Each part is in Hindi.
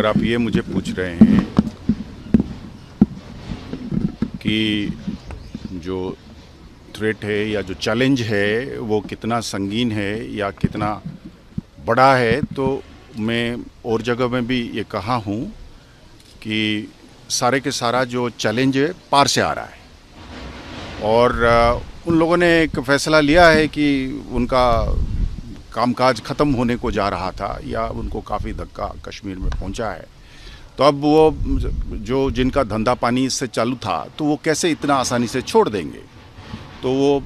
आप ये मुझे पूछ रहे हैं कि जो थ्रेट है या जो चैलेंज है वो कितना संगीन है या कितना बड़ा है, तो मैं और जगह में भी ये कहा हूँ कि सारे के सारा जो चैलेंज है पार से आ रहा है और उन लोगों ने एक फ़ैसला लिया है कि उनका कामकाज ख़त्म होने को जा रहा था या उनको काफ़ी धक्का कश्मीर में पहुंचा है, तो अब वो जो जिनका धंधा पानी इससे चालू था तो वो कैसे इतना आसानी से छोड़ देंगे। तो वो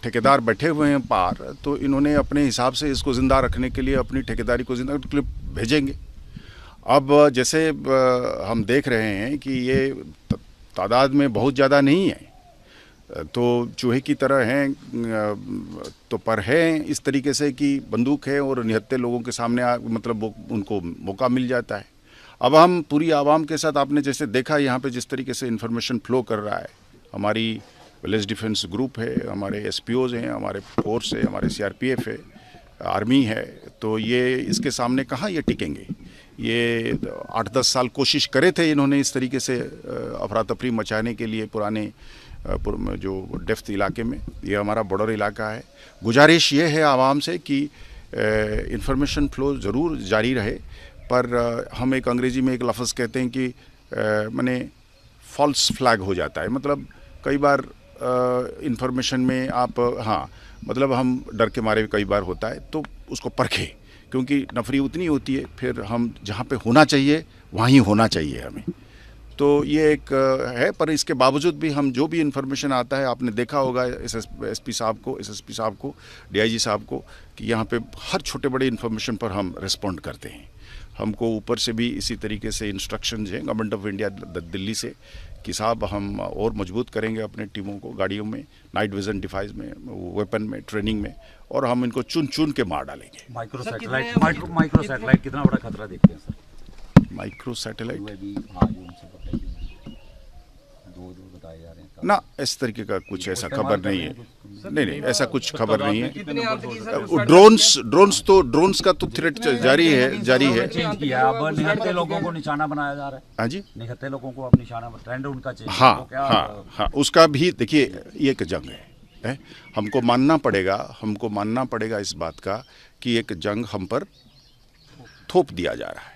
ठेकेदार बैठे हुए हैं पार, तो इन्होंने अपने हिसाब से इसको ज़िंदा रखने के लिए अपनी ठेकेदारी को ज़िंदा रखने के लिए भेजेंगे। अब जैसे हम देख रहे हैं कि ये तादाद में बहुत ज़्यादा नहीं है, तो चूहे की तरह हैं, तो पर है इस तरीके से कि बंदूक है और निहत्थे लोगों के सामने मतलब वो उनको मौका मिल जाता है। अब हम पूरी आवाम के साथ, आपने जैसे देखा यहाँ पे जिस तरीके से इन्फॉर्मेशन फ्लो कर रहा है, हमारी विलेज डिफेंस ग्रुप है, हमारे एसपीओज हैं, हमारे फोर्स है, हमारे सीआरपीएफ है, आर्मी है, तो ये इसके सामने कहाँ ये टिकेंगे। ये 8-10 साल कोशिश करे थे इन्होंने इस तरीके से अफरा तफरी मचाने के लिए पुराने जो डेफ्थ इलाके में। ये हमारा बॉर्डर इलाका है। गुजारिश ये है आवाम से कि इंफॉर्मेशन फ्लो ज़रूर जारी रहे, पर हम एक अंग्रेज़ी में एक लफ्ज़ कहते हैं कि माने फॉल्स फ्लैग हो जाता है। मतलब कई बार इंफॉर्मेशन में आप मतलब हम डर के मारे कई बार होता है, तो उसको परखें, क्योंकि नफरी उतनी होती है, फिर हम जहाँ पे होना चाहिए वहाँ ही होना चाहिए हमें। तो ये एक है, पर इसके बावजूद भी हम जो भी इन्फॉर्मेशन आता है, आपने देखा होगा एसएसपी साहब को, एसएसपी साहब को, डीआईजी साहब को, कि यहाँ पे हर छोटे बड़े इन्फॉर्मेशन पर हम रिस्पॉन्ड करते हैं। हमको ऊपर से भी इसी तरीके से इंस्ट्रक्शंस हैं गवर्नमेंट ऑफ इंडिया दिल्ली से कि साहब हम और मजबूत करेंगे अपने टीमों को, गाड़ियों में, नाइट विजन डिवाइस में, वेपन में, ट्रेनिंग में, और हम इनको चुन चुन के मार डालेंगे। माइक्रो सैटेलाइट कितना बड़ा खतरा देखते हैं सर? माइक्रो सैटेलाइट बताए जा रहे हैं ना, इस तरीके का कुछ ऐसा खबर नहीं है। नहीं, ऐसा कुछ खबर नहीं है। ड्रोन्स का तो थ्रेट जारी है। अब निहत्थे लोगों को निशाना बनाया जा रहा है। हाँ जी, निहत्थे लोगों को अब निशाना, ट्रेंड उनका चेंज। हाँ, उसका भी देखिए, ये एक जंग है। हमको मानना पड़ेगा इस बात का कि एक जंग हम पर थोप दिया जा रहा है।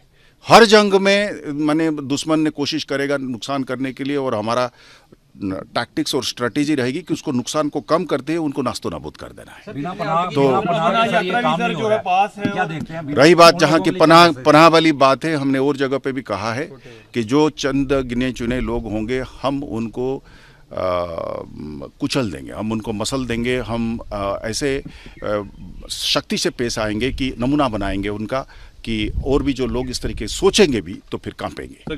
हर जंग में माने दुश्मन ने कोशिश करेगा नुकसान करने के लिए, और हमारा टैक्टिक्स और स्ट्रेटेजी रहेगी कि उसको नुकसान को कम करते हुए उनको नास्तो नाबूद कर देना है। रही बात जहाँ की पनाह वाली बात है, हमने और जगह पे भी कहा है कि जो चंद गिने चुने लोग होंगे हम उनको कुचल देंगे, हम उनको मसल देंगे, हम ऐसे शक्ति से पेश आएंगे कि नमूना बनाएंगे उनका, कि और भी जो लोग इस तरीके सोचेंगे भी तो फिर कांपेंगे।